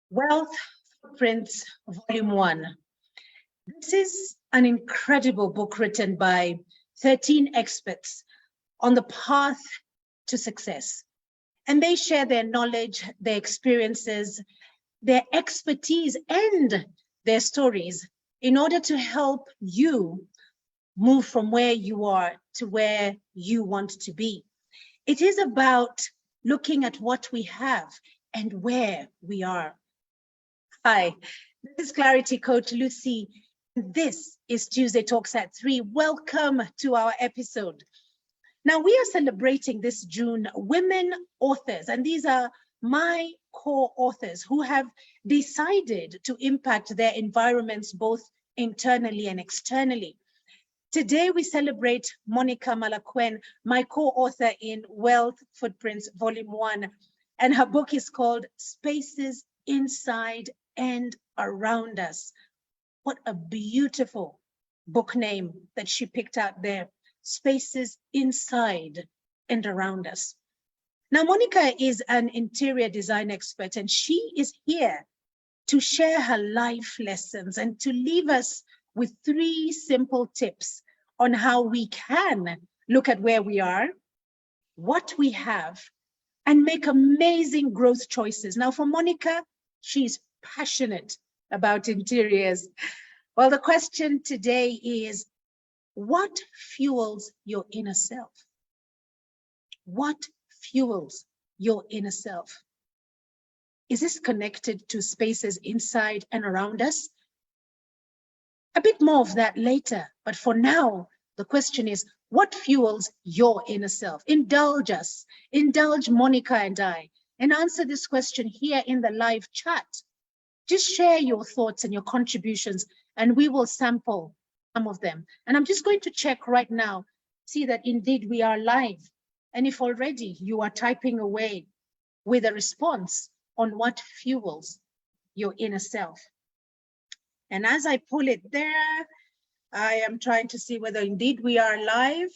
Wealth Footprints, Volume 1. This is an incredible book written by 13 experts on the path to success. And they share their knowledge, their experiences, their expertise, and their stories in order to help you move from where you are to where you want to be. It is about looking at what we have and where we are. Hi, this is Clarity Coach Lucy. This is Tuesday Talks at 3. Welcome to our episode. Now, we are celebrating this June women authors, and these are my core authors who have decided to impact their environments both internally and externally. Today, we celebrate Monica Malakwen, my co-author in Wealth Footprints, Volume 1, and her book is called Spaces Inside and Around Us. What a beautiful book name that she picked out there, Spaces Inside and Around Us. Now, Monica is an interior design expert, and she is here to share her life lessons and to leave us with 3 simple tips on how we can look at where we are, what we have, and make amazing growth choices. Now, for Monica, she's passionate about interiors. Well, the question today is, what fuels your inner self? What fuels your inner self? Is this connected to spaces inside and around us? A bit more of that later, but for now, the question is, what fuels your inner self? Indulge us, indulge Monica and I, and answer this question here in the live chat. Just share your thoughts and your contributions, and we will sample some of them. And I'm just going to check right now, see that indeed we are live. And if already you are typing away with a response on what fuels your inner self. And as I pull it there, I am trying to see whether indeed we are live.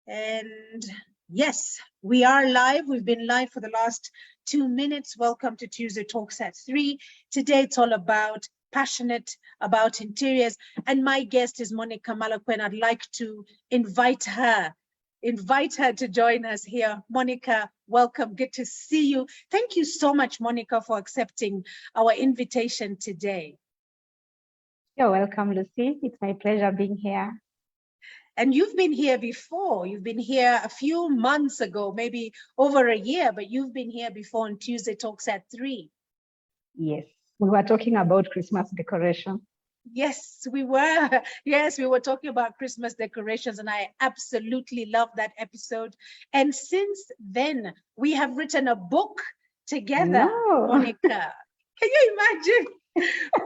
And yes, we are live. We've been live for the last 2 minutes. Welcome to Tuesday Talks at 3. Today it's all about passionate about interiors. And my guest is Monica Malakwen. I'd like to invite her to join us here. Monica, welcome. Good to see you. Thank you so much, Monica, for accepting our invitation today. You're welcome, Lucy. It's my pleasure being here. And you've been here before. You've been here a few months ago, maybe over a year, but you've been here before on Tuesday Talks at 3. Yes, we were talking about Christmas decoration. Yes, we were. Yes, we were talking about Christmas decorations, and I absolutely love that episode. And since then, we have written a book together, Monica. Can you imagine?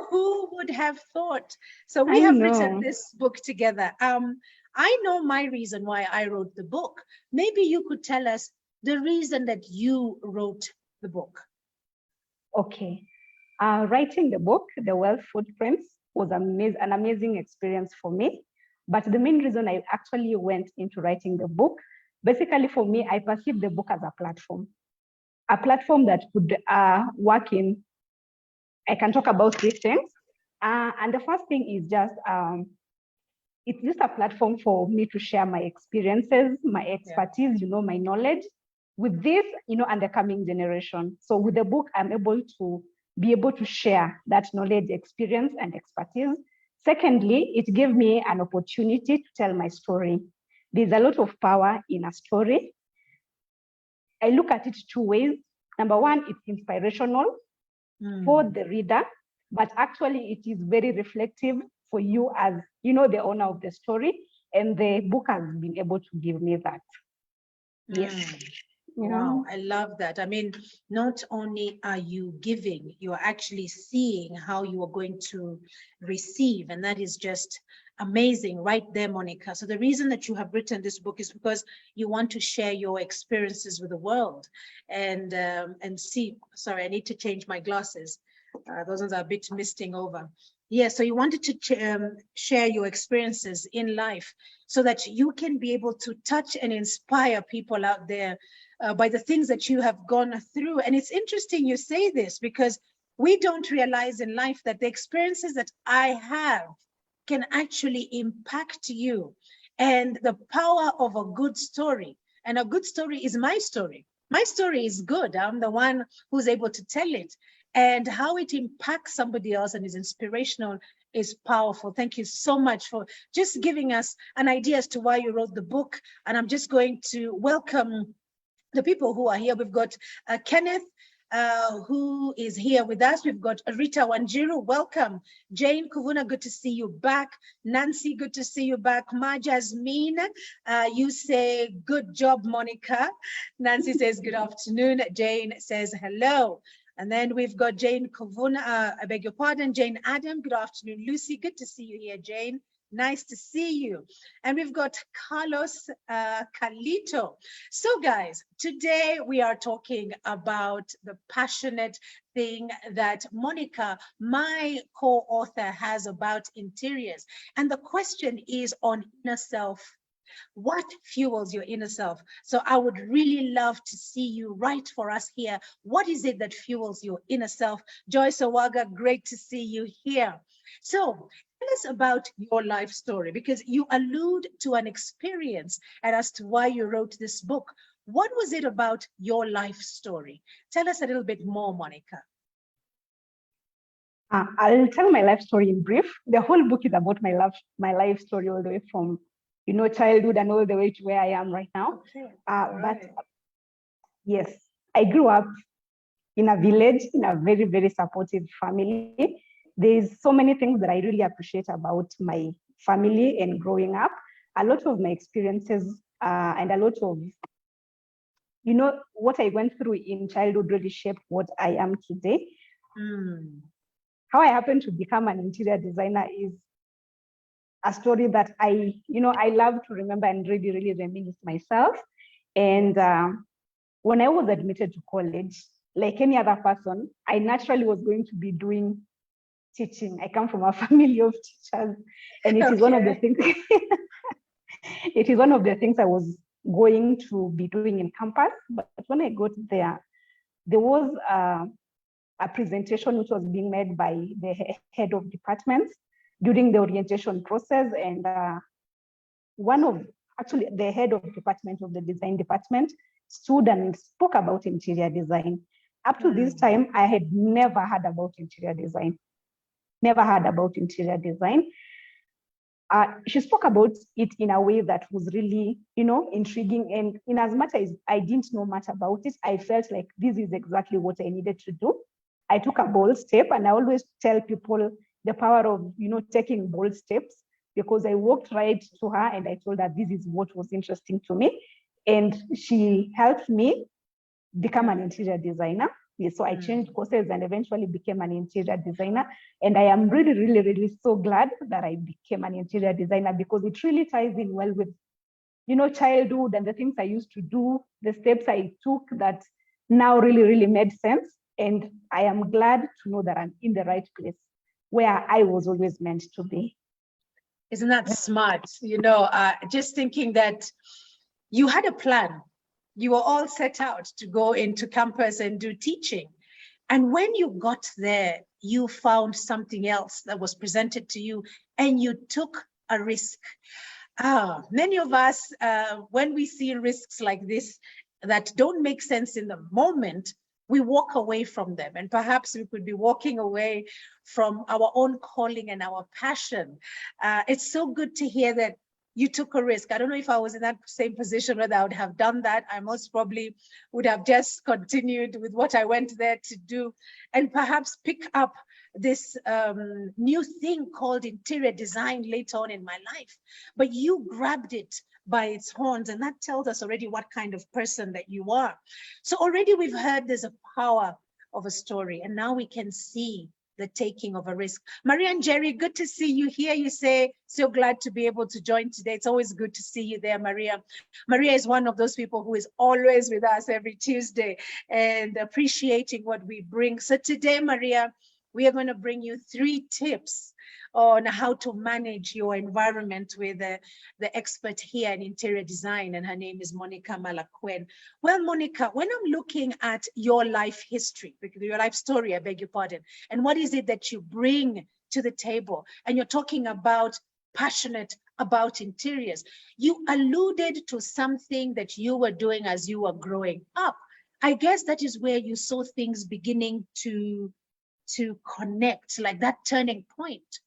Who would have thought? So we have written this book together. I know my reason why I wrote the book. Maybe you could tell us the reason that you wrote the book. Okay. Writing the book, The Wealth Footprints, was an amazing experience for me. But the main reason I actually went into writing the book, basically for me, I perceived the book as a platform that could work in. I can talk about 3 things. And the first thing is just, it's just a platform for me to share my experiences, my expertise, my knowledge with this, and the coming generation. So with the book, I'm able to share that knowledge, experience, and expertise. Secondly, it gave me an opportunity to tell my story. There's a lot of power in a story. I look at it 2 ways. Number one, it's inspirational for the reader, but actually it is very reflective for you as, the owner of the story, and the book has been able to give me that. Yes. Wow, I love that. I mean, not only are you giving, you are actually seeing how you are going to receive, and that is just amazing right there, Monica. So the reason that you have written this book is because you want to share your experiences with the world and see. Sorry, I need to change my glasses. Those ones are a bit misting over. Yeah, so you wanted to share your experiences in life so that you can be able to touch and inspire people out there by the things that you have gone through. And it's interesting you say this, because we don't realize in life that the experiences that I have can actually impact you. And the power of a good story, and a good story is my story. My story is good. I'm the one who's able to tell it. And how it impacts somebody else and is inspirational is powerful. Thank you so much for just giving us an idea as to why you wrote the book. And I'm just going to welcome the people who are here. We've got Kenneth, who is here with us. We've got Rita Wanjiru, welcome. Jane Kuvuna, good to see you back. Nancy, good to see you back. Ma Jasmine, you say, good job, Monica. Nancy says, good afternoon. Jane says, hello. And then we've got Jane Kuvuna, I beg your pardon, Jane Adam, good afternoon. Lucy, good to see you here, Jane. Nice to see you. And we've got Carlos Calito. So guys, today we are talking about the passionate thing that Monica, my co-author, has about interiors. And the question is on inner self. What fuels your inner self? So I would really love to see you write for us here. What is it that fuels your inner self? Joyce Owaga, great to see you here. So tell us about your life story, because you allude to an experience and as to why you wrote this book. What was it about your life story? Tell us a little bit more, Monica. I'll tell my life story in brief. The whole book is about my life story, all the way from childhood and all the way to where I am right now. Okay. But yes, I grew up in a village, in a very, very supportive family. There's so many things that I really appreciate about my family and growing up. A lot of my experiences and a lot of, what I went through in childhood really shaped what I am today. How I happened to become an interior designer is a story that I love to remember and really, really reminisce myself. And when I was admitted to college, like any other person, I naturally was going to be doing teaching. I come from a family of teachers, and it is one of the things. It is one of the things I was going to be doing in campus. But when I got there, there was a presentation which was being made by the head of departments during the orientation process, and the head of department of the design department stood and spoke about interior design. Up to this time, I had never heard about interior design. Never heard about interior design. She spoke about it in a way that was really, intriguing. And in as much as I didn't know much about it, I felt like this is exactly what I needed to do. I took a bold step, and I always tell people the power of, taking bold steps, because I walked right to her and I told her this is what was interesting to me. And she helped me become an interior designer. So I changed courses and eventually became an interior designer. And I am really, really, really so glad that I became an interior designer, because it really ties in well with, childhood and the things I used to do, the steps I took that now really, really made sense. And I am glad to know that I'm in the right place where I was always meant to be. Isn't that smart? Just thinking that you had a plan. You were all set out to go into campus and do teaching. And when you got there, you found something else that was presented to you and you took a risk. Many of us, when we see risks like this that don't make sense in the moment, we walk away from them. And perhaps we could be walking away from our own calling and our passion. It's so good to hear that you took a risk. I don't know if I was in that same position whether I would have done that. I most probably would have just continued with what I went there to do, and perhaps pick up this new thing called interior design later on in my life. But you grabbed it by its horns, and that tells us already what kind of person that you are. So already we've heard there's a power of a story, and now we can see the taking of a risk. Maria and Jerry, good to see you here. You say, so glad to be able to join today. It's always good to see you there, Maria. Maria is one of those people who is always with us every Tuesday and appreciating what we bring. So today, Maria, we are going to bring you 3 tips on how to manage your environment with the expert here in interior design, and her name is Monica Malakwen. Well, Monica, when I'm looking at your life history, your life story, I beg your pardon, and what is it that you bring to the table, and you're talking about passionate about interiors, you alluded to something that you were doing as you were growing up. I guess that is where you saw things beginning to connect, like that turning point.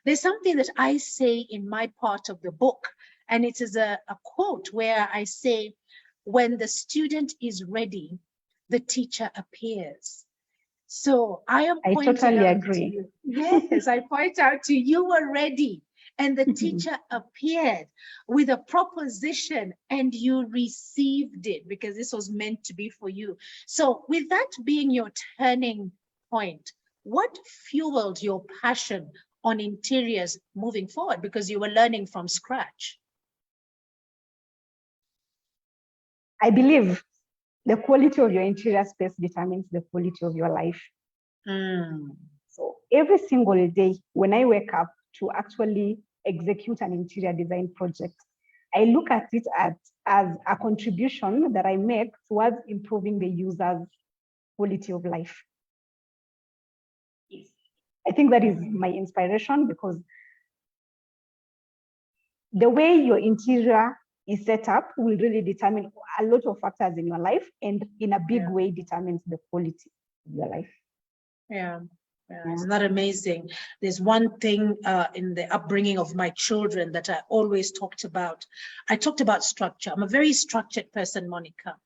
There's something that I say in my part of the book, and it is a quote where I say, when the student is ready, the teacher appears. So I totally agree. To you. Yes, I point out to you were ready, and the teacher appeared with a proposition, and you received it because this was meant to be for you. So with that being your turning point, what fueled your passion on interiors moving forward, because you were learning from scratch? I believe the quality of your interior space determines the quality of your life. So every single day when I wake up to actually execute an interior design project, I look at it as a contribution that I make towards improving the user's quality of life. I think that is my inspiration, because the way your interior is set up will really determine a lot of factors in your life, and in a big way determines the quality of your life. Yeah. Isn't that amazing? There's one thing in the upbringing of my children that I always talked about. I talked about structure. I'm a very structured person, Monica.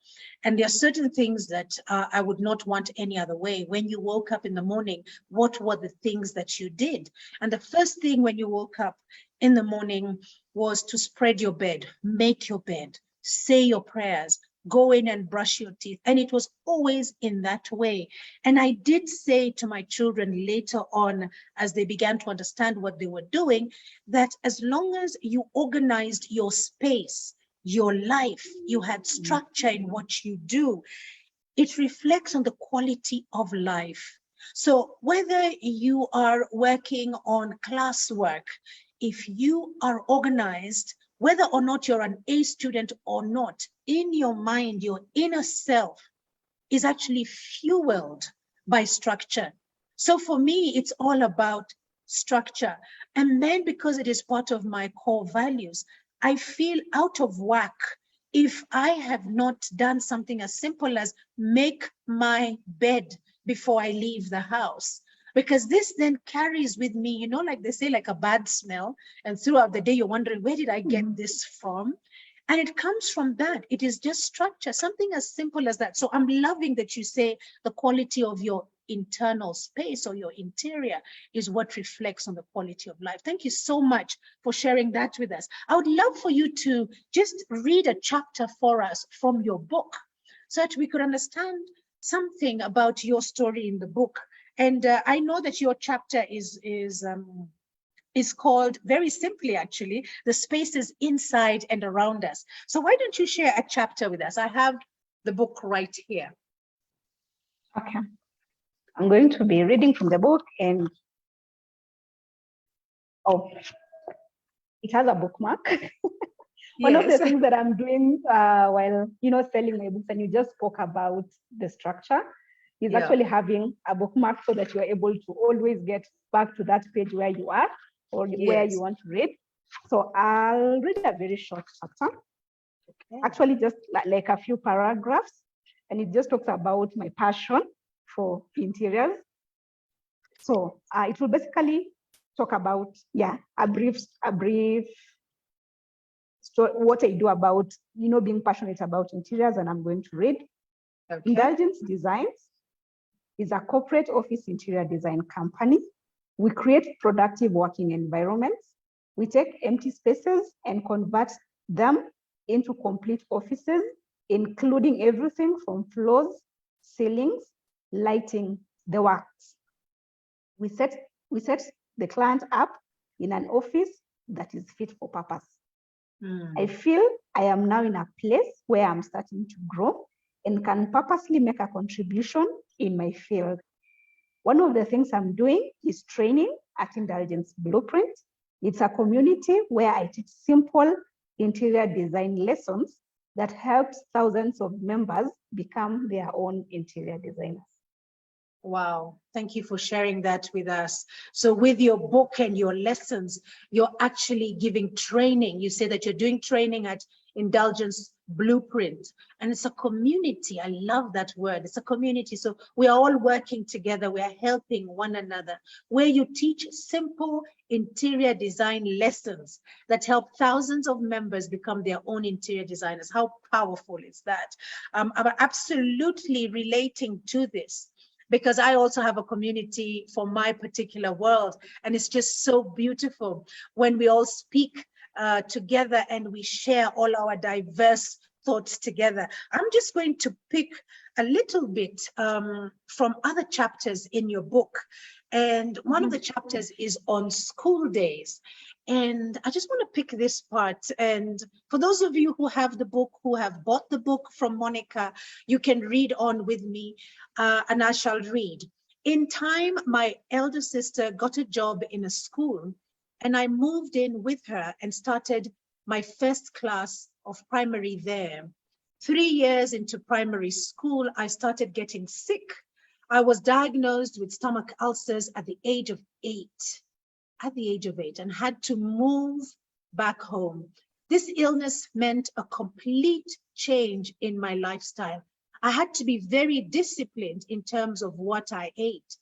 And there are certain things that I would not want any other way. When you woke up in the morning, what were the things that you did? And the first thing when you woke up in the morning was to spread your bed, make your bed, say your prayers, go in and brush your teeth. And it was always in that way. And I did say to my children later on, as they began to understand what they were doing, that as long as you organized your space, your life, you had structure in what you do, it reflects on the quality of life. So whether you are working on classwork, if you are organized, whether or not you're an A student or not, in your mind, your inner self is actually fueled by structure. So for me, it's all about structure. And then because it is part of my core values, I feel out of whack if I have not done something as simple as make my bed before I leave the house. Because this then carries with me, you know, like they say, like a bad smell. And throughout the day, you're wondering, where did I get this from? And it comes from that. It is just structure, something as simple as that. So I'm loving that you say the quality of your internal space or your interior is what reflects on the quality of life. Thank you so much for sharing that with us. I would love for you to just read a chapter for us from your book so that we could understand something about your story in the book. And I know that your chapter is called, very simply actually, The Spaces Inside and Around Us. So why don't you share a chapter with us? I have the book right here. Okay. I'm going to be reading from the book, and it has a bookmark. One of the things that I'm doing while, selling my books, and you just spoke about the structure, is actually having a bookmark so that you're able to always get back to that page where you are or where you want to read. So I'll read a very short chapter, actually just like a few paragraphs, and it just talks about my passion for interiors. So it will basically talk about, a brief story, what I do about, being passionate about interiors, and I'm going to read. Indulgence Designs is a corporate office interior design company. We create productive working environments. We take empty spaces and convert them into complete offices, including everything from floors, ceilings, lighting, the works. We set the client up in an office that is fit for purpose. I feel I am now in a place where I'm starting to grow and can purposely make a contribution in my field. One of the things I'm doing is training at Indulgence Blueprint. It's a community where I teach simple interior design lessons that helps thousands of members become their own interior designers. Wow, thank you for sharing that with us. So with your book and your lessons, you're actually giving training. You say that you're doing training at Indulgence Blueprint, and it's a community. I love that word. It's a community. So we are all working together. We are helping one another, where you teach simple interior design lessons that help thousands of members become their own interior designers. How powerful is that? I'm absolutely relating to this, because I also have a community for my particular world. And it's just so beautiful when we all speak together and we share all our diverse thoughts together. I'm just going to pick a little bit from other chapters in your book. And one of the chapters is on school days. And I just want to pick this part. And for those of you who have the book, who have bought the book from Monica, you can read on with me, and I shall read. In time, my elder sister got a job in a school, and I moved in with her and started my first class of primary there. 3 years into primary school, I started getting sick. I was diagnosed with stomach ulcers at the age of 8. At the age of 8, and had to move back home. This illness meant a complete change in my lifestyle. I had to be very disciplined in terms of what I ate.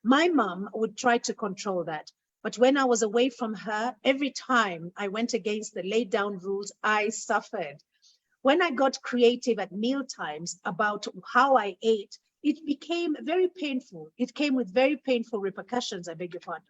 My mom would try to control that, but when I was away from her, every time I went against the laid down rules, I suffered. When I got creative at meal times about how I ate, it became very painful. It came with very painful repercussions, I beg your pardon.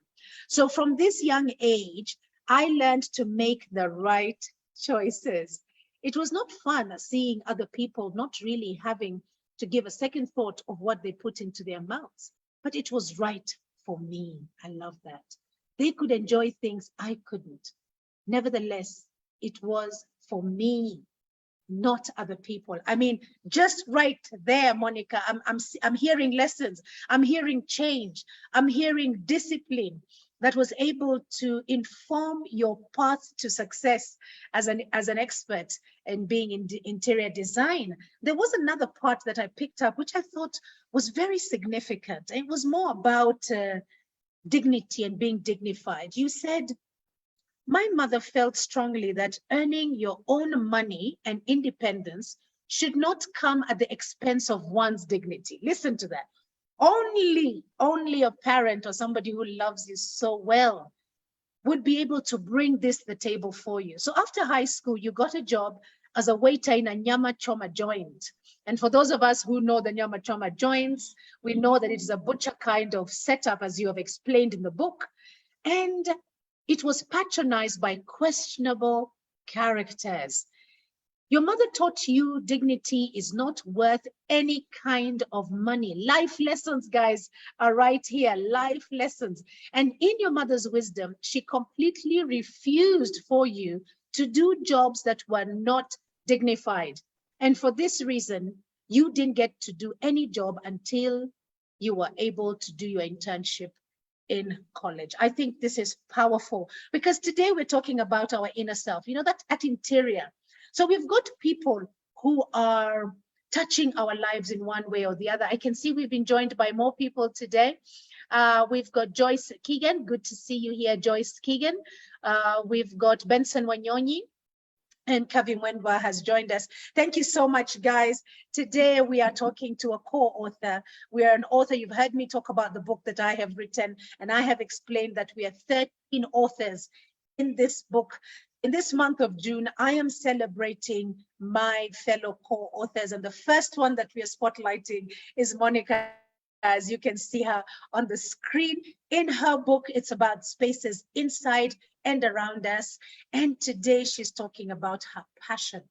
So from this young age, I learned to make the right choices. It was not fun seeing other people not really having to give a second thought of what they put into their mouths, but it was right for me. I love that. They could enjoy things I couldn't. Nevertheless, it was for me, not other people. I mean, just right there, Monica, I'm hearing lessons. I'm hearing change. I'm hearing discipline that was able to inform your path to success as an expert in being in interior design. There was another part that I picked up, which I thought was very significant. It was more about dignity and being dignified. You said, my mother felt strongly that earning your own money and independence should not come at the expense of one's dignity. Listen to that. Only a parent or somebody who loves you so well would be able to bring this to the table for you. So after high school, you got a job as a waiter in a nyama choma joint. And for those of us who know the nyama choma joints, we know that it is a butcher kind of setup, as you have explained in the book. And it was patronized by questionable characters. Your mother taught you dignity is not worth any kind of money. Life lessons, guys, are right here, life lessons. And in your mother's wisdom, she completely refused for you to do jobs that were not dignified. And for this reason, you didn't get to do any job until you were able to do your internship in college. I think this is powerful because today we're talking about our inner self, you know, that at interior. So we've got people who are touching our lives in one way or the other. I can see we've been joined by more people today. We've got Joyce Keegan. Good to see you here, Joyce Keegan. We've got Benson Wanyonyi. And Kevin Wenwa has joined us. Thank you so much, guys. Today we are talking to a co-author. We are an author. You've heard me talk about the book that I have written, and I have explained that we are 13 authors in this book. In this month of June, I am celebrating my fellow co-authors, and the first one that we are spotlighting is Monica. As you can see her on the screen. In her book, it's about spaces inside and around us. And today she's talking about her passion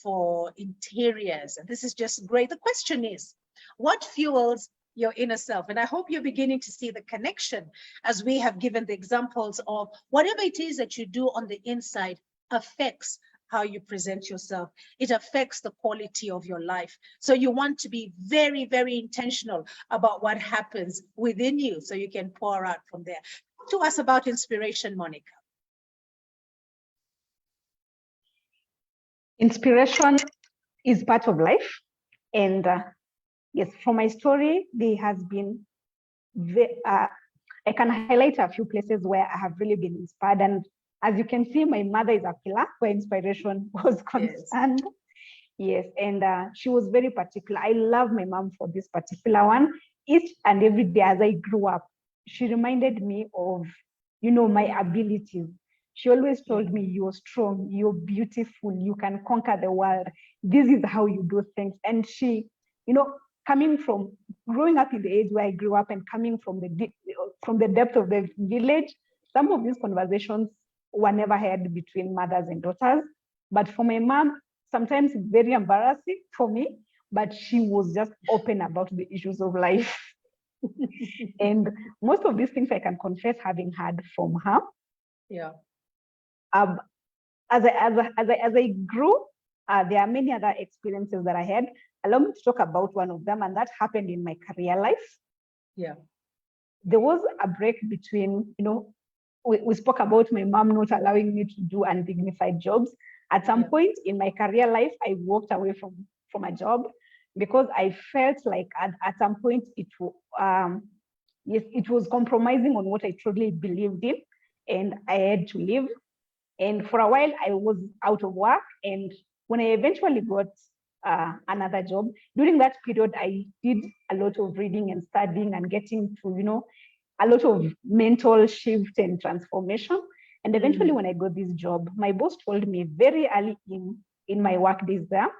for interiors. And this is just great. The question is, what fuels your inner self? And I hope you're beginning to see the connection as we have given the examples of whatever it is that you do on the inside affects how you present yourself. It affects the quality of your life. So you want to be very, very intentional about what happens within you so you can pour out from there. Talk to us about inspiration, Monica. Inspiration is part of life. And yes, from my story, there has been, I can highlight a few places where I have really been inspired. And as you can see, my mother is a pillar where inspiration was concerned. Yes, and she was very particular. I love my mom for this particular one. Each and every day as I grew up, she reminded me of, my abilities. She always told me, you're strong, you're beautiful, you can conquer the world. This is how you do things. And she, coming from growing up in the age where I grew up and coming from the depth of the village, some of these conversations were never had between mothers and daughters. But for my mom, sometimes very embarrassing for me, but she was just open about the issues of life. And most of these things I can confess having heard from her. Yeah. As I grew, there are many other experiences that I had. Allow me to talk about one of them, and that happened in my career life. Yeah. There was a break between, we spoke about my mom not allowing me to do undignified jobs. At some point in my career life, I walked away from a job because I felt like at some point it was compromising on what I truly believed in, and I had to leave. And for a while, I was out of work. And when I eventually got another job, during that period, I did a lot of reading and studying and getting to, a lot of mental shift and transformation. And eventually, when I got this job, my boss told me very early in my work days there,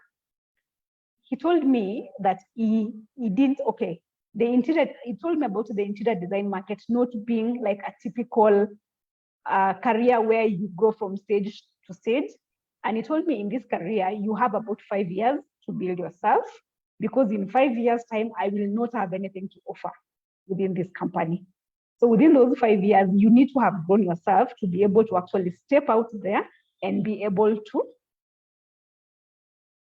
he told me that he didn't, he told me about the interior design market not being like a typical career where you go from stage to stage. And he told me in this career, you have about 5 years to build yourself, because in 5 years' time, I will not have anything to offer within this company. So within those 5 years, you need to have grown yourself to be able to actually step out there and be able to.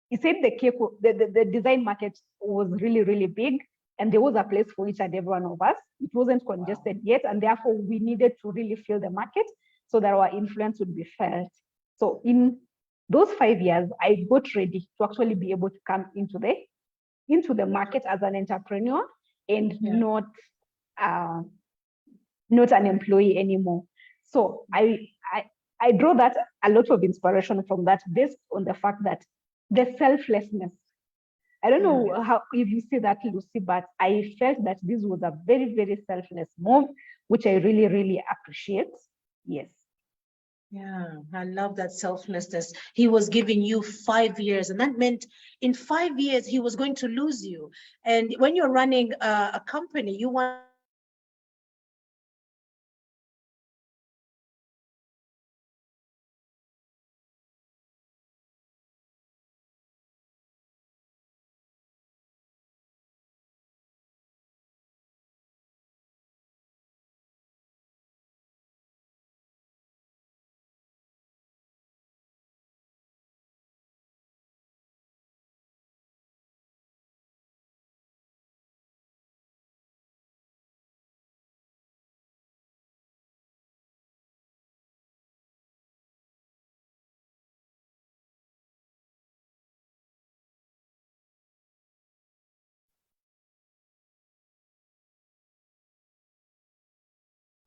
He said the design market was really, really big, and there was a place for each and every one of us. It wasn't congested yet, and therefore we needed to really fill the market so that our influence would be felt. So in those 5 years, I got ready to actually be able to come into the market as an entrepreneur and not an employee anymore. So I draw that a lot of inspiration from that, based on the fact that the selflessness. I don't know how if you see that, Lucy, but I felt that this was a very, very selfless move, which I really, really appreciate. Yes. Yeah, I love that selflessness. He was giving you 5 years, and that meant in 5 years he was going to lose you. And when you're running a company, you want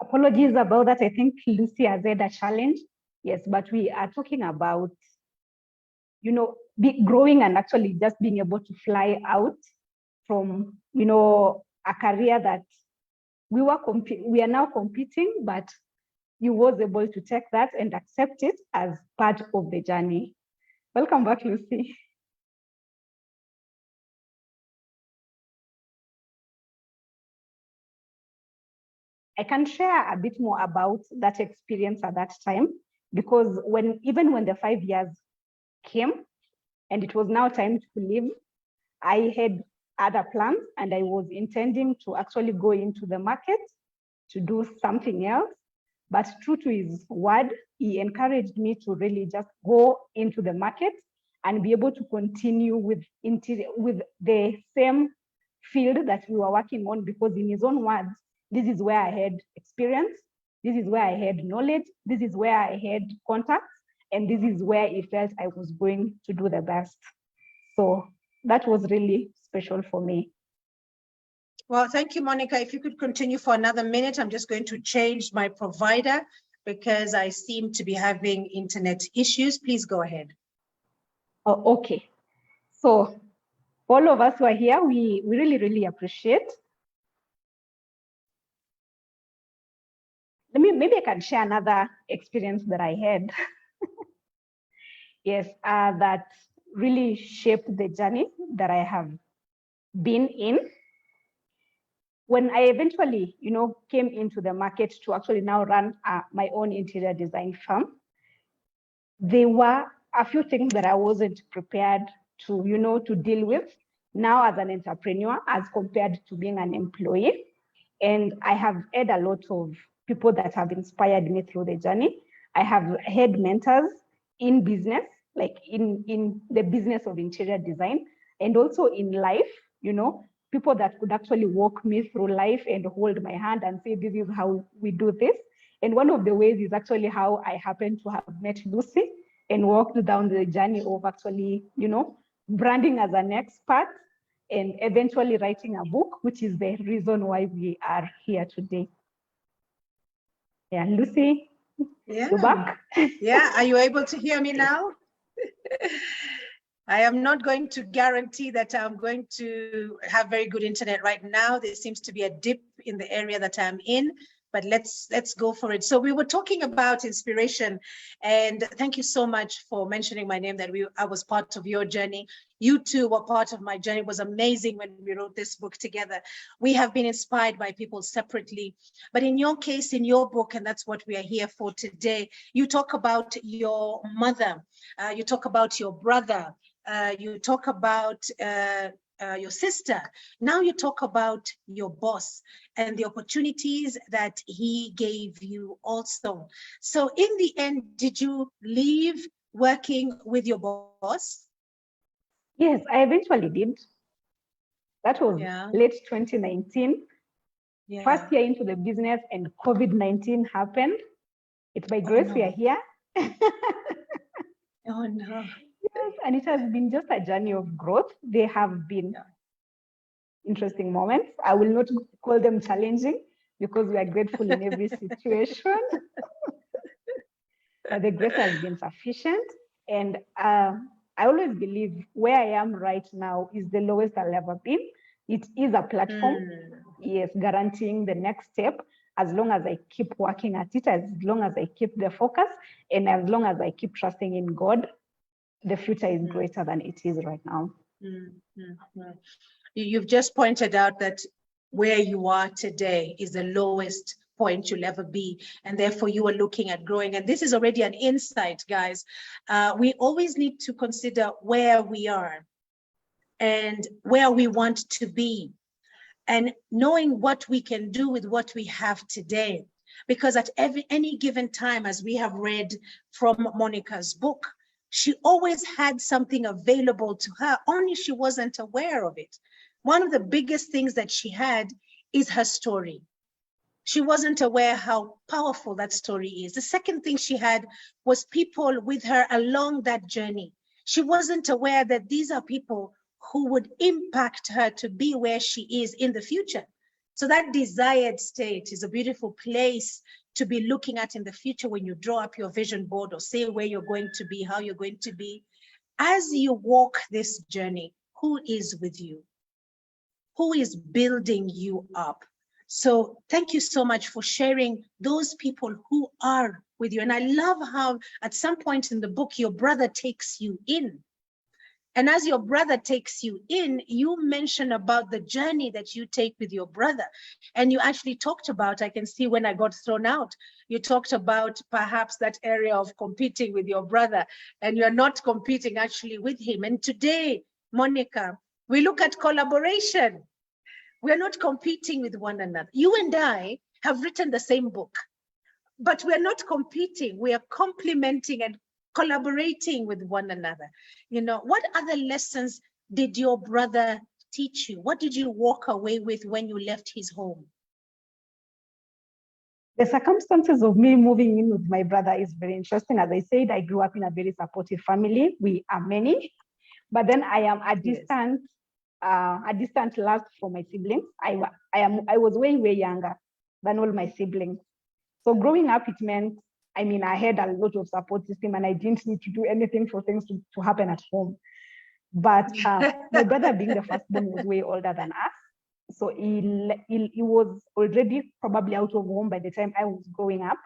Apologies about that. I think Lucy has had a challenge. Yes, but we are talking about, growing and actually just being able to fly out from, a career that we are now competing, but you was able to take that and accept it as part of the journey. Welcome back, Lucy. I can share a bit more about that experience at that time, because even when the 5 years came and it was now time to leave, I had other plans and I was intending to actually go into the market to do something else. But true to his word, he encouraged me to really just go into the market and be able to continue with the same field that we were working on, because in his own words, this is where I had experience, this is where I had knowledge, this is where I had contacts, and this is where he felt I was going to do the best. So that was really special for me. Well, thank you, Monica. If you could continue for another minute, I'm just going to change my provider because I seem to be having internet issues. Please go ahead. Oh, okay. So all of us who are here, we really, really appreciate. Maybe I can share another experience that I had. Yes, that really shaped the journey that I have been in. When I eventually, came into the market to actually now run my own interior design firm, there were a few things that I wasn't prepared to, to deal with now as an entrepreneur as compared to being an employee. And I have had a lot of people that have inspired me through the journey. I have had mentors in business, like in the business of interior design, and also in life, people that could actually walk me through life and hold my hand and say, this is how we do this. And one of the ways is actually how I happened to have met Lucy and walked down the journey of actually, branding as an expert and eventually writing a book, which is the reason why we are here today. Yeah, Lucy, you're back? Yeah, are you able to hear me now? I am not going to guarantee that I'm going to have very good internet right now. There seems to be a dip in the area that I'm in, but let's go for it. So we were talking about inspiration, and thank you so much for mentioning my name, that I was part of your journey. You too were part of my journey. It was amazing when we wrote this book together. We have been inspired by people separately, but in your case, in your book, and that's what we are here for today, you talk about your mother, you talk about your brother, you talk about your sister. Now you talk about your boss and the opportunities that he gave you also. So in the end, did you leave working with your boss? Yes, I eventually did. That was late 2019. Yeah. First year into the business, and COVID-19 happened. It's by grace we are here. Oh no. Yes, and it has been just a journey of growth. There have been interesting moments. I will not call them challenging because we are grateful in every situation. But the grace has been sufficient. And I always believe where I am right now is the lowest I'll ever been. It is a platform, yes, guaranteeing the next step, as long as I keep working at it, as long as I keep the focus, and as long as I keep trusting in God, the future is greater than it is right now. You've just pointed out that where you are today is the lowest point you'll ever be, and therefore you are looking at growing. And this is already an insight, guys. We always need to consider where we are and where we want to be, and knowing what we can do with what we have today. Because at any given time, as we have read from Monica's book, she always had something available to her, only she wasn't aware of it. One of the biggest things that she had is her story. She wasn't aware how powerful that story is. The second thing she had was people with her along that journey. She wasn't aware that these are people who would impact her to be where she is in the future. So that desired state is a beautiful place to be looking at in the future when you draw up your vision board or say where you're going to be, how you're going to be. As you walk this journey, who is with you? Who is building you up? So thank you so much for sharing those people who are with you. And I love how at some point in the book, your brother takes you in. And as your brother takes you in, you mention about the journey that you take with your brother. And you actually talked about, I can see when I got thrown out, you talked about perhaps that area of competing with your brother, and you're not competing actually with him. And today, Monica, we look at collaboration. We're not competing with one another. You and I have written the same book. but we're not competing. We are complementing and collaborating with one another. You know, what other lessons did your brother teach you? What did you walk away with when you left his home? The circumstances of me moving in with my brother is very interesting. As I said, I grew up in a very supportive family. We are many, but then I am a distant last from my siblings. I was way younger than all my siblings. So growing up, it meant, I mean, I had a lot of support system and I didn't need to do anything for things to happen at home. But my brother, being the firstborn, was way older than us. So he was already probably out of home by the time I was growing up.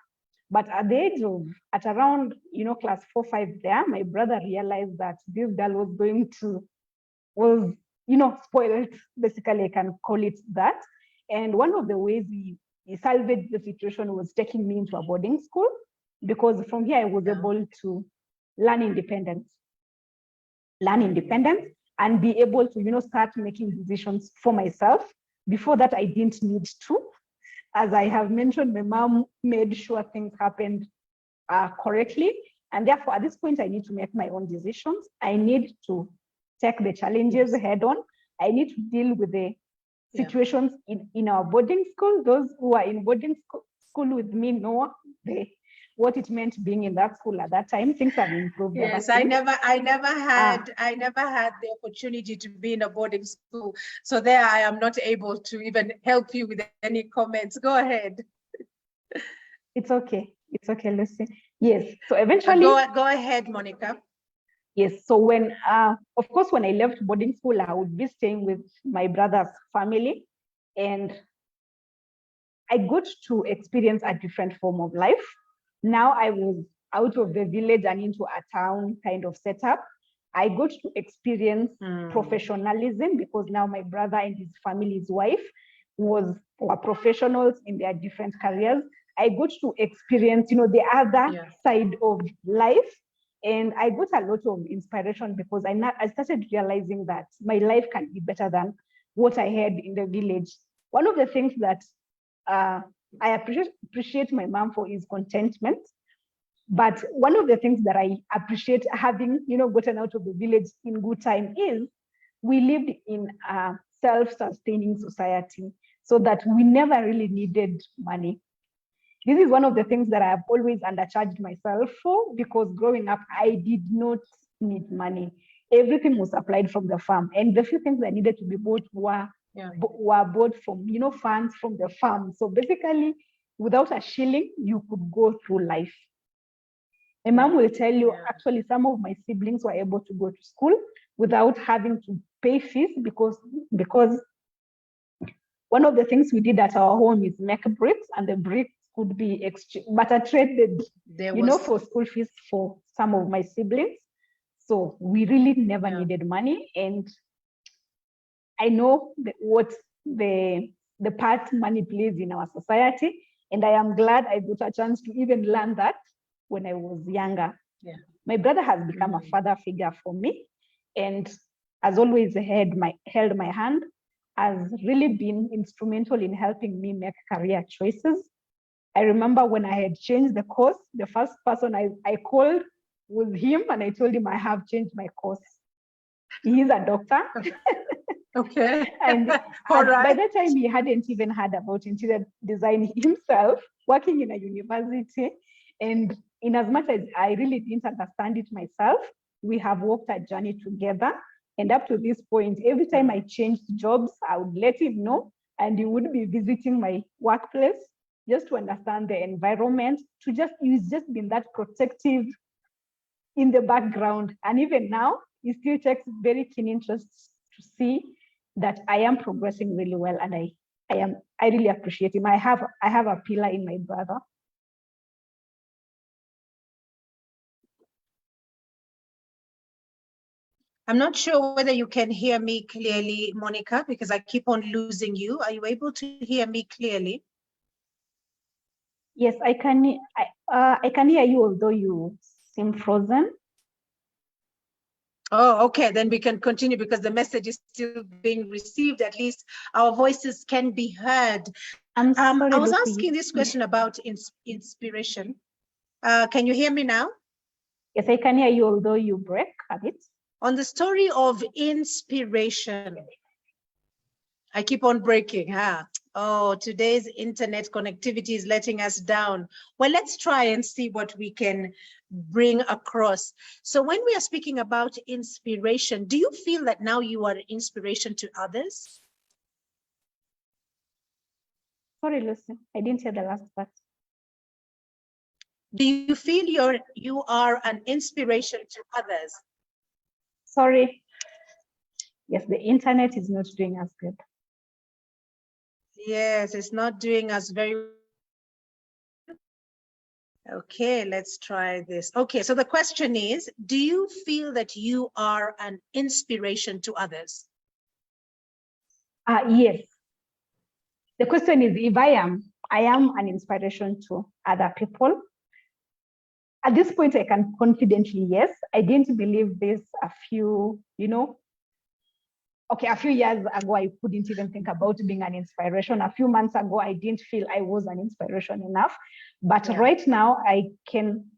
But at the age of, at around, class 4, 5 there, my brother realized that this girl was spoiled, basically, I can call it that. And one of the ways he salvaged the situation was taking me into a boarding school, because from here I was able to learn independence and be able to, start making decisions for myself. Before that, I didn't need to. As I have mentioned, my mom made sure things happened correctly. And therefore, at this point, I need to make my own decisions. I need to take the challenges head on. I need to deal with the situations in our boarding school. Those who are in boarding school with me know what it meant being in that school at that time. Things have improved. Yes, I never had the opportunity to be in a boarding school. So there I am not able to even help you with any comments. Go ahead. It's okay, Lucy. Yes, so eventually. Go ahead, Monica. Yes, so when, of course, when I left boarding school, I would be staying with my brother's family, and I got to experience a different form of life. Now I was out of the village and into a town kind of setup. I got to experience professionalism, because now my brother and his family, his wife, were professionals in their different careers. I got to experience, the other side of life. And I got a lot of inspiration, because I started realizing that my life can be better than what I had in the village. One of the things that I appreciate my mom for is contentment. But one of the things that I appreciate having, gotten out of the village in good time is we lived in a self-sustaining society, so that we never really needed money. This is one of the things that I have always undercharged myself for, because growing up, I did not need money. Everything was supplied from the farm. And the few things that needed to be bought were bought from, funds from the farm. So basically, without a shilling, you could go through life. My mom will tell you, actually, some of my siblings were able to go to school without having to pay fees, because one of the things we did at our home is make bricks, and the bricks could be barter traded, for school fees for some of my siblings. So we really never needed money. And I know what the part money plays in our society. And I am glad I got a chance to even learn that when I was younger. My brother has become a father figure for me, and has always held my hand, has really been instrumental in helping me make career choices. I remember when I had changed the course, the first person I called was him, and I told him I have changed my course. He is a doctor. Okay. And by that time, he hadn't even heard about interior design himself, working in a university. And in as much as I really didn't understand it myself, we have walked a journey together. And up to this point, every time I changed jobs, I would let him know, and he would be visiting my workplace just to understand the environment. He's just been that protective in the background. And even now, he still takes very keen interest to see that I am progressing really well, and I really appreciate him. I have a pillar in my brother. I'm not sure whether you can hear me clearly, Monica, because I keep on losing you. Are you able to hear me clearly? Yes, I can. I can hear you, although you seem frozen. Oh, okay, then we can continue because the message is still being received. At least our voices can be heard. I'm sorry, I was Lucy. asking this question about inspiration. Can you hear me now? Yes, I can hear you, although you break a bit. On the story of inspiration, I keep on breaking, huh? Oh, today's internet connectivity is letting us down. Well, let's try and see what we can bring across. So when we are speaking about inspiration, do you feel that now you are inspiration to others? Sorry, Lucy, I didn't hear the last part. Do you feel you are an inspiration to others? Sorry. Yes, the internet is not doing as good. Yes, it's not doing us very. Okay, let's try this. Okay, so the question is, do you feel that you are an inspiration to others? Yes. The question is if I am an inspiration to other people. At this point, I can confidently, yes. I didn't believe this a few years ago, I couldn't even think about being an inspiration. A few months ago, I didn't feel I was an inspiration enough. But right now, I can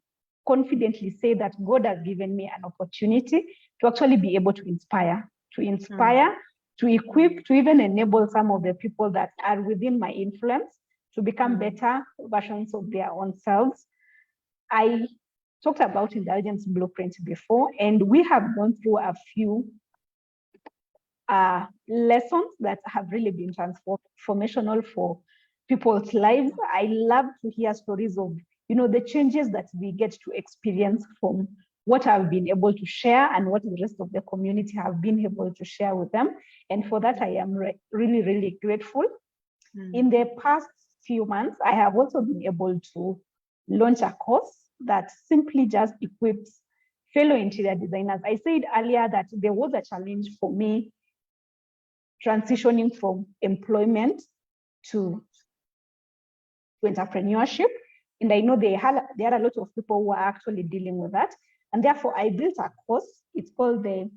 confidently say that God has given me an opportunity to actually be able to inspire, to equip, to even enable some of the people that are within my influence to become better versions of their own selves. I talked about intelligence blueprint before, and we have gone through a few lessons that have really been transformational for people's lives. I love to hear stories of, the changes that we get to experience from what I've been able to share and what the rest of the community have been able to share with them. And for that, I am really, really grateful. In the past few months, I have also been able to launch a course that simply just equips fellow interior designers. I said earlier that there was a challenge for me transitioning from employment to entrepreneurship. And I know there are a lot of people who are actually dealing with that. And therefore, I built a course. It's called the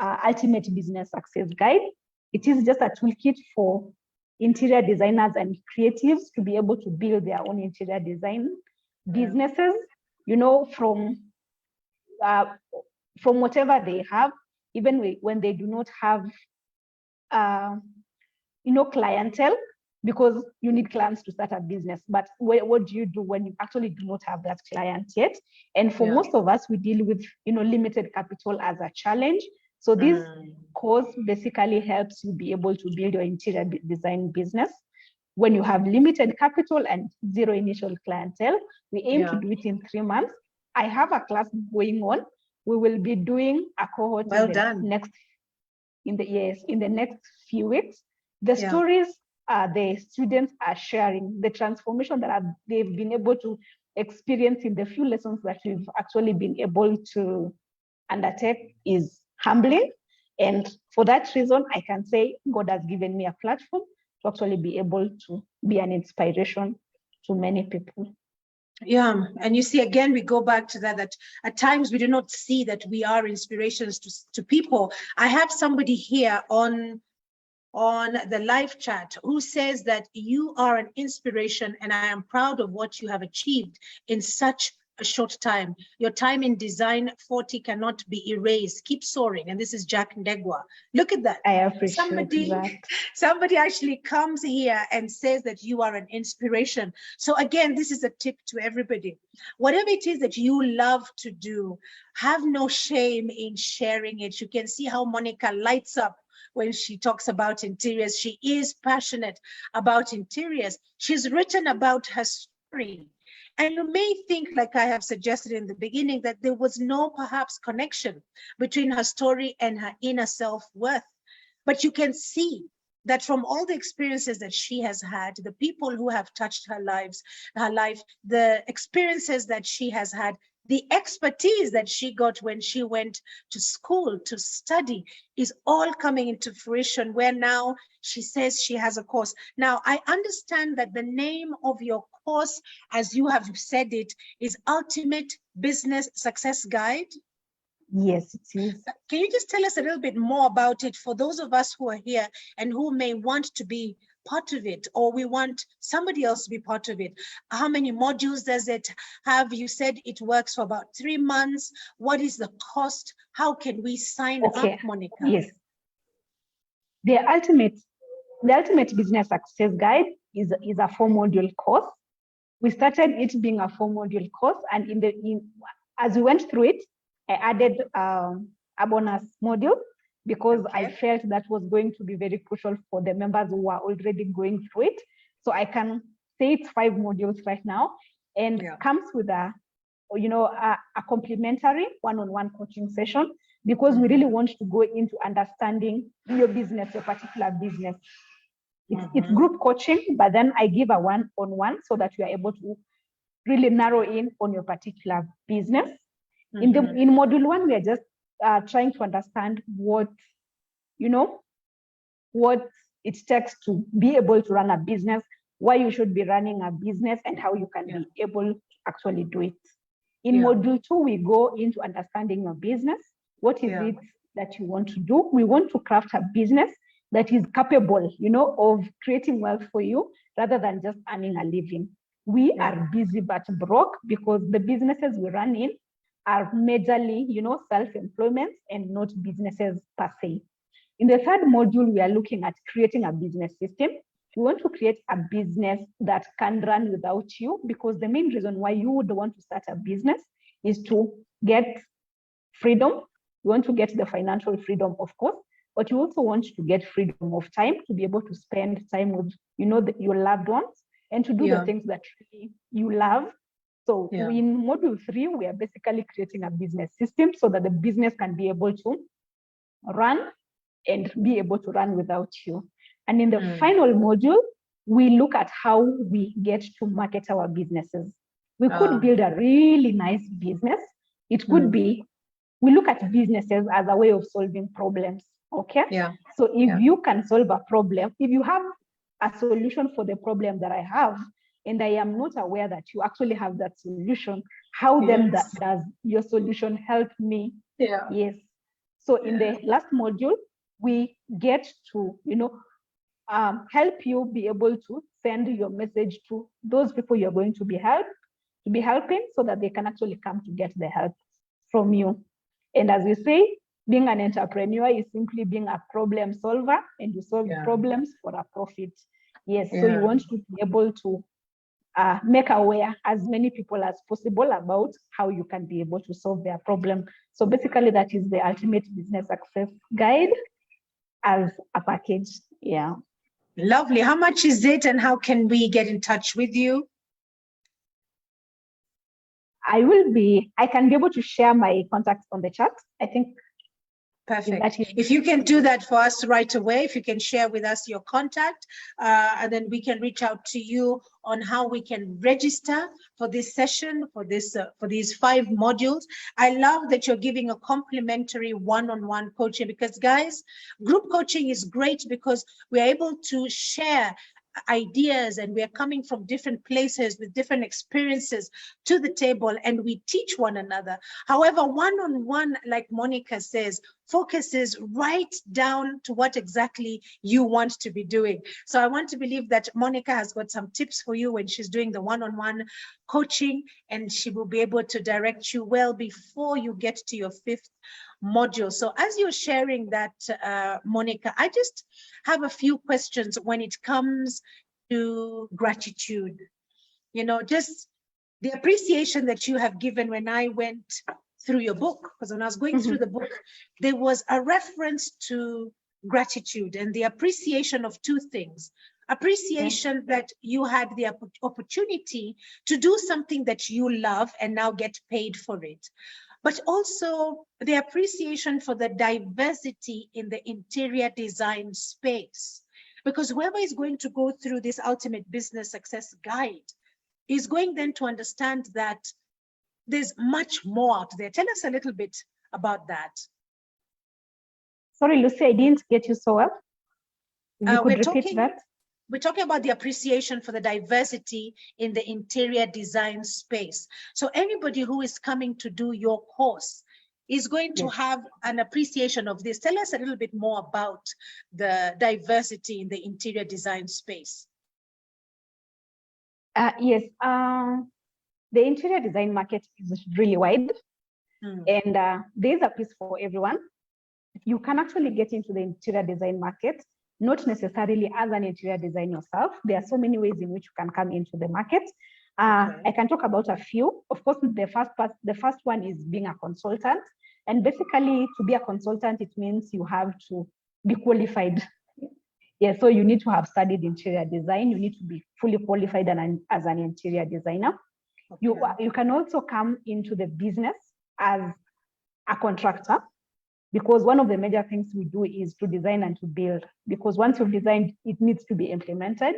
Ultimate Business Success Guide. It is just a toolkit for interior designers and creatives to be able to build their own interior design businesses, from whatever they have, even when they do not have clientele, because you need clients to start a business. But what do you do when you actually do not have that client yet? And for most of us, we deal with limited capital as a challenge. So this course basically helps you be able to build your interior design business when you have limited capital and zero initial clientele. We aim to do it in 3 months. I have a class going on. We will be doing a cohort in the next few weeks. The stories the students are sharing, the transformation that they've been able to experience in the few lessons that we've actually been able to undertake is humbling. And for that reason, I can say God has given me a platform to actually be able to be an inspiration to many people. Yeah, and you see, again, we go back to that at times we do not see that we are inspirations to people. I have somebody here on the live chat who says that you are an inspiration and I am proud of what you have achieved in such a short time. Your time in design 40 cannot be erased. Keep soaring. And this is Jack Ndegwa. Look at that. I appreciate that. Somebody actually comes here and says that you are an inspiration. So again, this is a tip to everybody. Whatever it is that you love to do, have no shame in sharing it. You can see how Monica lights up when she talks about interiors. She is passionate about interiors. She's written about her story. And you may think, like I have suggested in the beginning, that there was no perhaps connection between her story and her inner self-worth. But you can see that from all the experiences that she has had, the people who have touched her life, the experiences that she has had, the expertise that she got when she went to school to study is all coming into fruition, where now she says she has a course. Now, I understand that the name of your course, as you have said it, is Ultimate Business Success Guide. Yes, it is. Can you just tell us a little bit more about it for those of us who are here and who may want to be part of it, or we want somebody else to be part of it? How many modules does it have? You said it works for about 3 months. What is the cost? How can we sign up, Monica? Yes. The ultimate business success guide is a 4-module course. We started it being a 4-module course, and as we went through it, I added a bonus module because I felt that was going to be very crucial for the members who are already going through it. So I can say it's 5 modules right now, and comes with a complimentary one-on-one coaching session, because we really want to go into understanding your business, your particular business. It's group coaching, but then I give a one-on-one so that you are able to really narrow in on your particular business. In module 1, we are just trying to understand what it takes to be able to run a business, why you should be running a business, and how you can be able to actually do it. In module 2, we go into understanding your business. What is it that you want to do? We want to craft a business that is capable, of creating wealth for you rather than just earning a living. We are busy but broke because the businesses we run in are majorly, self-employment and not businesses per se. In the 3rd module, we are looking at creating a business system. We want to create a business that can run without you, because the main reason why you would want to start a business is to get freedom. You want to get the financial freedom, of course, but you also want to get freedom of time to be able to spend time with, your loved ones, and to do the things that really you love. So in module 3, we are basically creating a business system so that the business can be able to run and be able to run without you. And in the final module, we look at how we get to market our businesses. We could build a really nice business. It could be, we look at businesses as a way of solving problems. Okay. Yeah. So if you can solve a problem, if you have a solution for the problem that I have, and I am not aware that you actually have that solution, how then does your solution help me? Yeah. Yes. So in the last module, we get to, help you be able to send your message to those people you're going to be helping, so that they can actually come to get the help from you. And as we say, being an entrepreneur is simply being a problem solver, and you solve problems for a profit. Yes. So you want to be able to make aware as many people as possible about how you can be able to solve their problem. So basically, that is the ultimate business success guide as a package. Yeah. Lovely. How much is it, and how can we get in touch with you? I can be able to share my contacts on the chat, I think. Perfect. If you can do that for us right away, if you can share with us your contact, and then we can reach out to you on how we can register for this session, for these 5 modules. I love that you're giving a complimentary one-on-one coaching, because guys, group coaching is great because we're able to share ideas, and we are coming from different places with different experiences to the table, and we teach one another. However, one-on-one, like Monica says, focuses right down to what exactly you want to be doing. So I want to believe that Monica has got some tips for you when she's doing the one-on-one coaching, and she will be able to direct you well before you get to your 5th module. So as you're sharing that, Monica, I just have a few questions when it comes to gratitude. Just the appreciation that you have given. When I went through your book, because when I was going through the book, there was a reference to gratitude and the appreciation of 2 things. Appreciation that you had the opportunity to do something that you love and now get paid for it. But also the appreciation for the diversity in the interior design space. Because whoever is going to go through this ultimate business success guide is going then to understand that there's much more out there. Tell us a little bit about that. Sorry, Lucy, I didn't get you so well. You could repeat that? We're talking about the appreciation for the diversity in the interior design space. So anybody who is coming to do your course is going to Yes. have an appreciation of this. Tell us a little bit more about the diversity in the interior design space. Yes, the interior design market is really wide, and there's a piece for everyone. You can actually get into the interior design market, not necessarily as an interior designer yourself. There are so many ways in which you can come into the market. I can talk about a few. Of course, the first one is being a consultant. And basically, to be a consultant, it means you have to be qualified. Yeah, so you need to have studied interior design. You need to be fully qualified as an interior designer. You can also come into the business as a contractor, because one of the major things we do is to design and to build, because once you've designed, it needs to be implemented.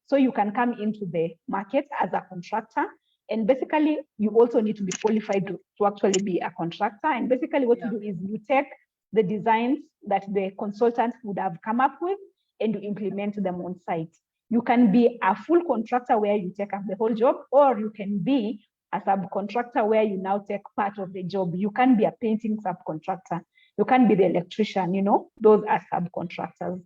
So you can come into the market as a contractor. And basically, you also need to be qualified to actually be a contractor. And basically what you do is you take the designs that the consultant would have come up with and you implement them on site. You can be a full contractor where you take up the whole job, or you can be a subcontractor where you now take part of the job. You can be a painting subcontractor. You can be the electrician, those are subcontractors.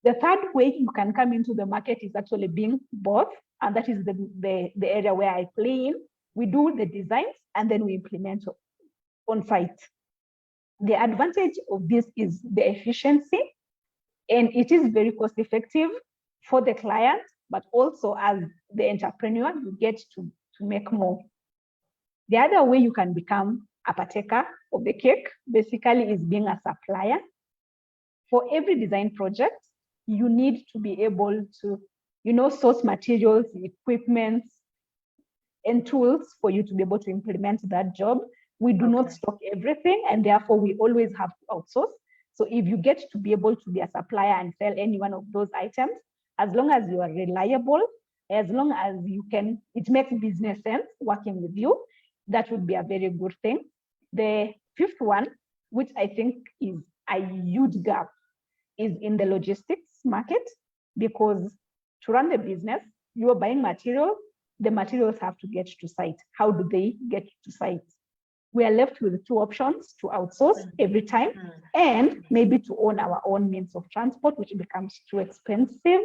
The third way you can come into the market is actually being both, and that is the area where I play in. We do the designs and then we implement on site. The advantage of this is the efficiency, and it is very cost effective for the client, but also as the entrepreneur, you get to make more. The other way you can become a partaker of the cake, basically, is being a supplier. For every design project, you need to be able to, source materials, equipment, and tools for you to be able to implement that job. We do not stock everything, and therefore we always have to outsource. So if you get to be able to be a supplier and sell any one of those items, as long as you are reliable, as long as you can, it makes business sense working with you, that would be a very good thing. The fifth one, which I think is a huge gap, is in the logistics market, because to run the business, you are buying materials, the materials have to get to site. How do they get to site? We are left with two options: to outsource every time, and maybe to own our own means of transport, which becomes too expensive.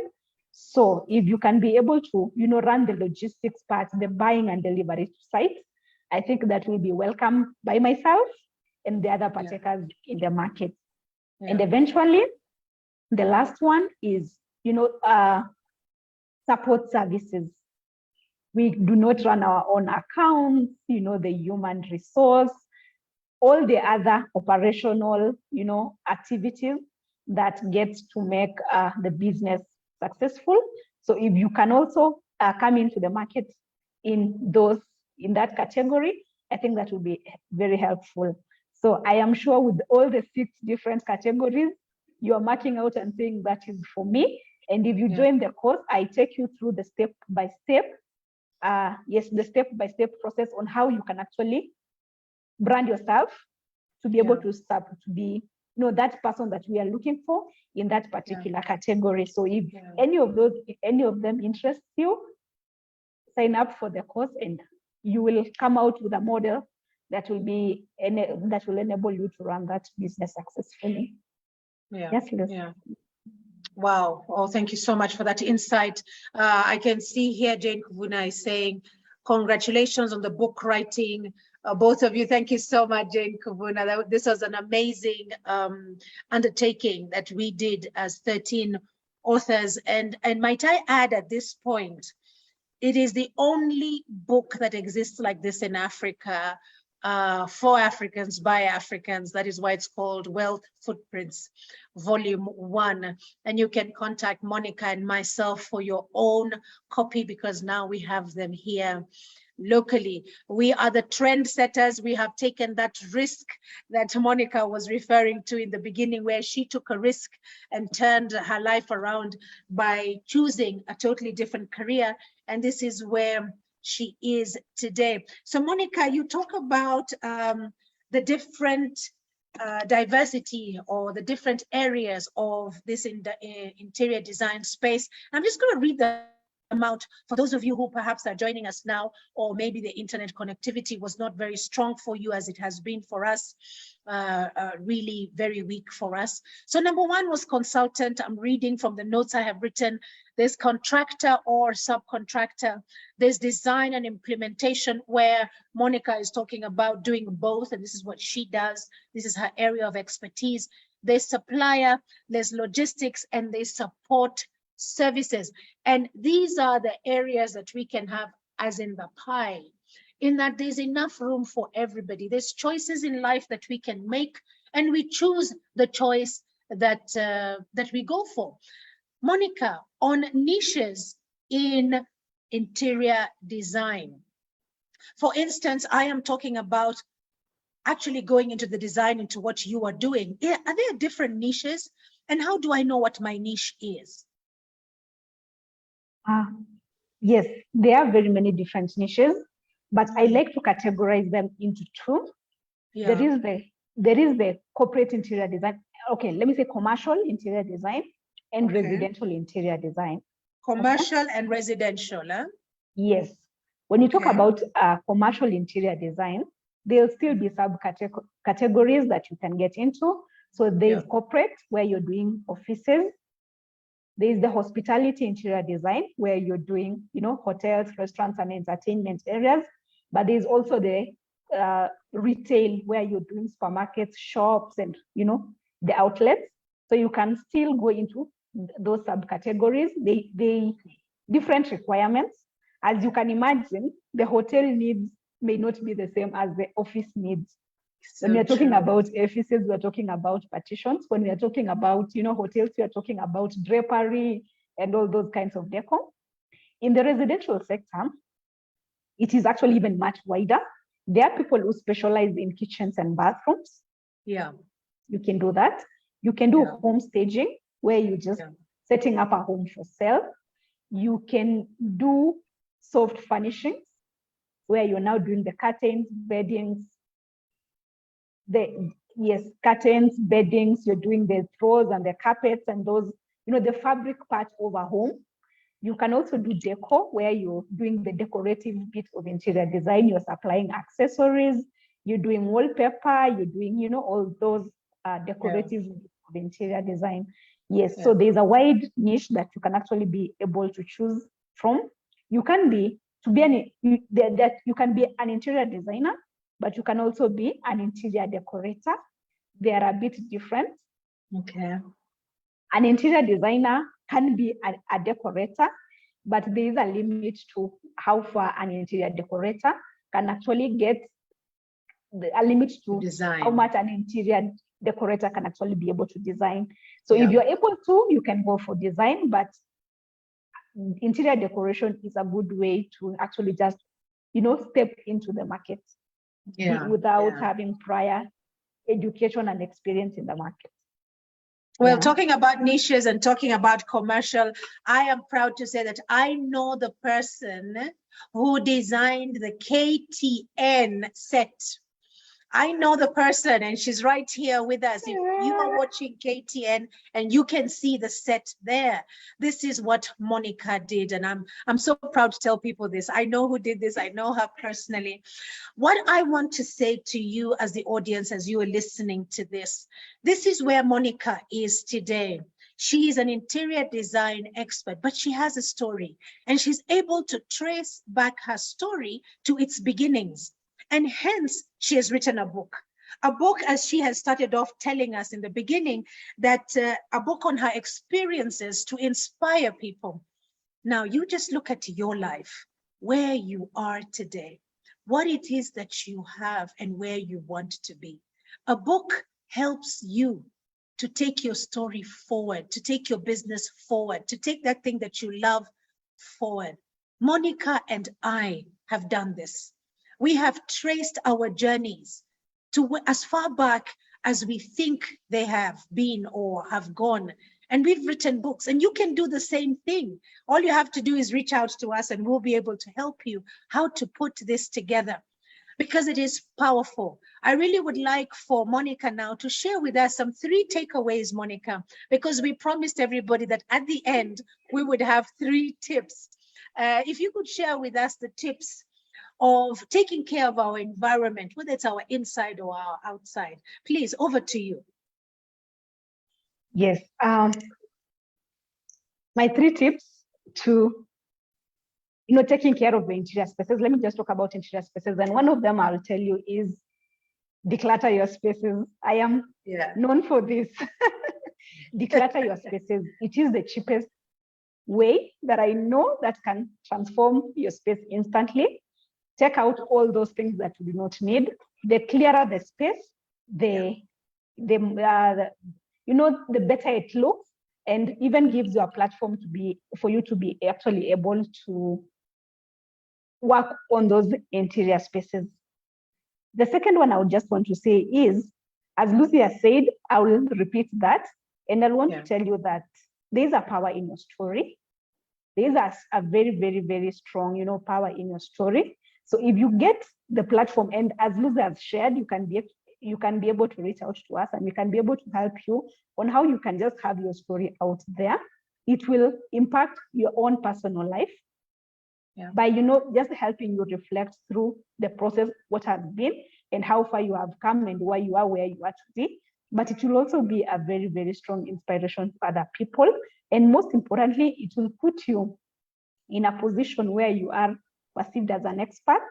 So if you can be able to, run the logistics part, the buying and delivery to site, I think that will be welcome by myself and the other partakers in the market. And eventually, the last one is, support services. We do not run our own accounts, the human resource, all the other operational, activities that get to make the business successful. So if you can also come into the market in that category, I think that will be very helpful. So I am sure with all the 6 different categories, you are marking out and saying that is for me. And if you join the course, I take you through the step-by-step, the step-by-step process on how you can actually brand yourself to be able to start to be, that person that we are looking for in that particular category. So if any of them interests you, sign up for the course and you will come out with a model that will enable you to run that business successfully. Yes, Liz. Wow. Oh, thank you so much for that insight. I can see here Jane Kuvuna is saying, congratulations on the book writing. Both of you, thank you so much, Jane Kuvuna. This was an amazing undertaking that we did as 13 authors. And might I add at this point, it is the only book that exists like this in Africa, for Africans, by Africans. That is why it's called Wealth Footprints, Volume 1. And you can contact Monica and myself for your own copy, because now we have them here locally. We are the trendsetters. We have taken that risk that Monica was referring to in the beginning, where she took a risk and turned her life around by choosing a totally different career. And this is where she is today. So Monica, you talk about the different diversity or the different areas of this interior design space. I'm just going to read the amount. For those of you who perhaps are joining us now, or maybe the internet connectivity was not very strong for you as it has been for us, really very weak for us. So number one was consultant. I'm reading from the notes I have written. There's contractor or subcontractor. There's design and implementation, where Monica is talking about doing both, and this is what she does. This is her area of expertise. There's supplier, there's logistics, and there's support services. And these are the areas that we can have as in the pie, in that there's enough room for everybody. There's choices in life that we can make, and we choose the choice that that we go for. Monica, on niches in interior design. For instance, I am talking about actually going into the design, into what you are doing. Are there different niches? And how do I know what my niche is? Yes, there are very many different niches, but I like to categorize them into two. Yeah. There is the corporate interior design. Okay, let me say commercial interior design and residential interior design. Commercial and residential, huh? Yes. When you talk about commercial interior design, there'll still be subcategories that you can get into. So there's corporate, where you're doing offices. There's the hospitality interior design, where you're doing, hotels, restaurants, and entertainment areas. But there's also the retail, where you're doing supermarkets, shops, and, the outlets. So you can still go into those subcategories. They different requirements. As you can imagine, the hotel needs may not be the same as the office needs. So when we're talking about offices, we're talking about partitions. When we're talking about, hotels, we're talking about drapery and all those kinds of decor. In the residential sector, it is actually even much wider. There are people who specialize in kitchens and bathrooms. Yeah. You can do that. You can do home staging, where you're just setting up a home for sale. You can do soft furnishings, where you're now doing the curtains, beddings, curtains, beddings, you're doing the throws and the carpets and those, the fabric part of a home. You can also do decor, where you're doing the decorative bit of interior design. You're supplying accessories, you're doing wallpaper, you're doing, all those decorative of interior design. Yes, so there's a wide niche that you can actually be able to choose from. You can be you can be an interior designer, but you can also be an interior decorator. They are a bit different. Okay. An interior designer can be a decorator, but there is a limit to how far an interior decorator can actually get, a limit to design. How much an interior decorator can actually be able to design. So if you're able to, you can go for design, but interior decoration is a good way to actually just, step into the market without having prior education and experience in the market. Well, talking about niches and talking about commercial, I am proud to say that I know the person who designed the KTN set. I know the person, and she's right here with us. If you are watching KTN and you can see the set there, this is what Monica did. And I'm so proud to tell people this. I know who did this. I know her personally. What I want to say to you as the audience, as you are listening to this is where Monica is today. She is an interior design expert, but she has a story, and she's able to trace back her story to its beginnings. And hence, she has written a book, as she has started off telling us in the beginning, that a book on her experiences to inspire people. Now, you just look at your life, where you are today, what it is that you have and where you want to be. A book helps you to take your story forward, to take your business forward, to take that thing that you love forward. Monica and I have done this. We have traced our journeys to as far back as we think they have been or have gone. And we've written books, and you can do the same thing. All you have to do is reach out to us, and we'll be able to help you how to put this together, because it is powerful. I really would like for Monica now to share with us some 3 takeaways, Monica, because we promised everybody that at the end, we would have 3 tips. if you could share with us the tips of taking care of our environment, whether it's our inside or our outside. Please, over to you. Yes. My 3 tips to taking care of the interior spaces. Let me just talk about interior spaces. And one of them I'll tell you is declutter your spaces. I am known for this. Declutter your spaces. It is the cheapest way that I know that can transform your space instantly. Take out all those things that you do not need. The clearer the space, the better it looks, and even gives you a platform for you to be actually able to work on those interior spaces. The second one I would just want to say is, as Lucy has said, I will repeat that, and I want to tell you that there's a power in your story. There's a very, very, very strong, power in your story. So if you get the platform, and as Lucy has shared, you can be able to reach out to us, and we can be able to help you on how you can just have your story out there. It will impact your own personal life by, just helping you reflect through the process, what has been and how far you have come and why you are where you are today. But it will also be a very, very strong inspiration for other people. And most importantly, it will put you in a position where you are perceived as an expert.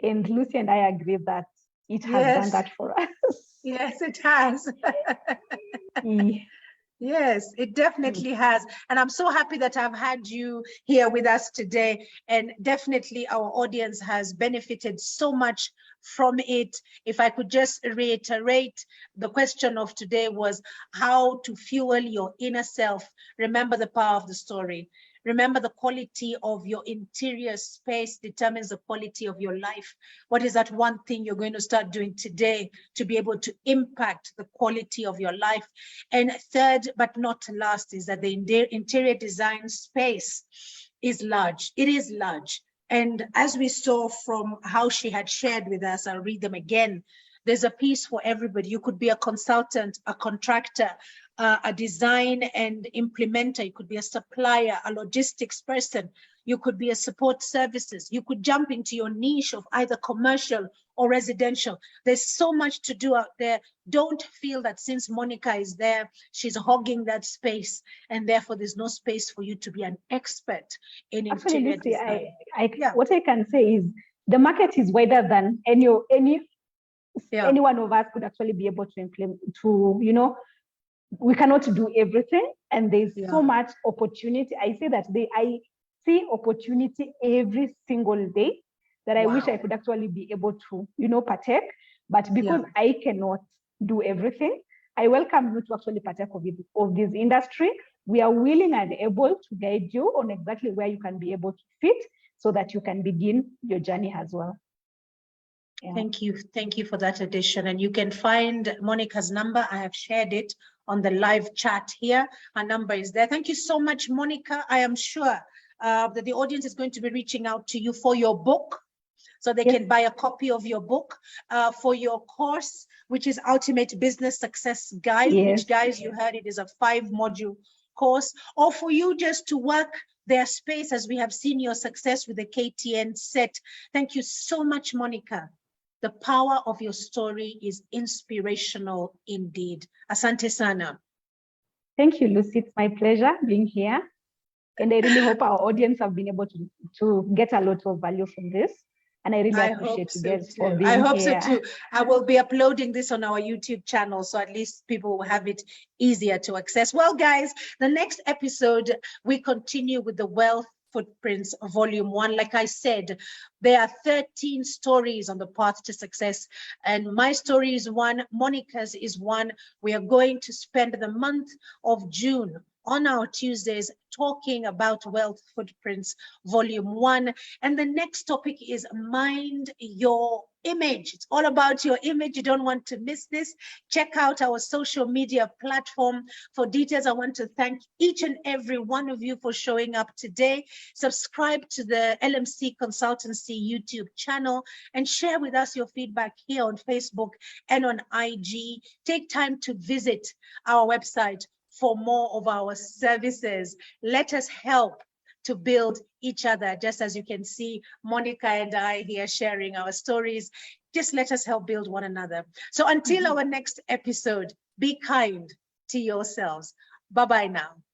And Lucy and I agree that it has done that for us. Yes, it has. Yes, it definitely has. And I'm so happy that I've had you here with us today. And definitely our audience has benefited so much from it. If I could just reiterate, the question of today was how to fuel your inner self. Remember the power of the story. Remember, the quality of your interior space determines the quality of your life. What is that one thing you're going to start doing today to be able to impact the quality of your life? And third, but not last, is that the interior design space is large. It is large. And as we saw from how she had shared with us, I'll read them again. There's a piece for everybody. You could be a consultant, a contractor, a design and implementer. You could be a supplier, a logistics person. You could be a support services. You could jump into your niche of either commercial or residential. There's so much to do out there. Don't feel that since Monica is there, she's hogging that space, and therefore there's no space for you to be an expert in interior design. What I can say is the market is wider than any one of us could actually be able to implement, we cannot do everything, and there's so much opportunity. I say that I see opportunity every single day that I wish I could actually be able to, partake. But because I cannot do everything, I welcome you to actually partake of this industry. We are willing and able to guide you on exactly where you can be able to fit so that you can begin your journey as well. Thank you for that addition. And you can find Monica's number. I have shared it on the live chat here. Her number is there. Thank you so much, Monica. I am sure that the audience is going to be reaching out to you for your book, so they can buy a copy of your book, for your course, which is Ultimate Business Success Guide, which, guys, you heard it is a 5-module course, or for you just to work their space, as we have seen your success with the KTN set. Thank you so much, Monica. The power of your story is inspirational indeed. Asante sana. Thank you, Lucy. It's my pleasure being here. And I really hope our audience have been able to get a lot of value from this. And I really appreciate you guys for being here. I hope so too. I will be uploading this on our YouTube channel, so at least people will have it easier to access. Well, guys, the next episode, we continue with the Wealth Footprints Volume 1. Like I said, there are 13 stories on the path to success, and my story is one, Monica's is one. We are going to spend the month of June on our Tuesdays talking about Wealth Footprints Volume 1. And the next topic is Mind Your Image. It's all about your image. You don't want to miss this. Check out our social media platform for details. I want to thank each and every one of you for showing up today. Subscribe to the LMC Consultancy YouTube channel and share with us your feedback here on Facebook and on IG. Take time to visit our website for more of our services. Let us help to build each other, just as you can see Monica and I here sharing our stories. Just let us help build one another. So until our next episode, be kind to yourselves. Bye-bye now.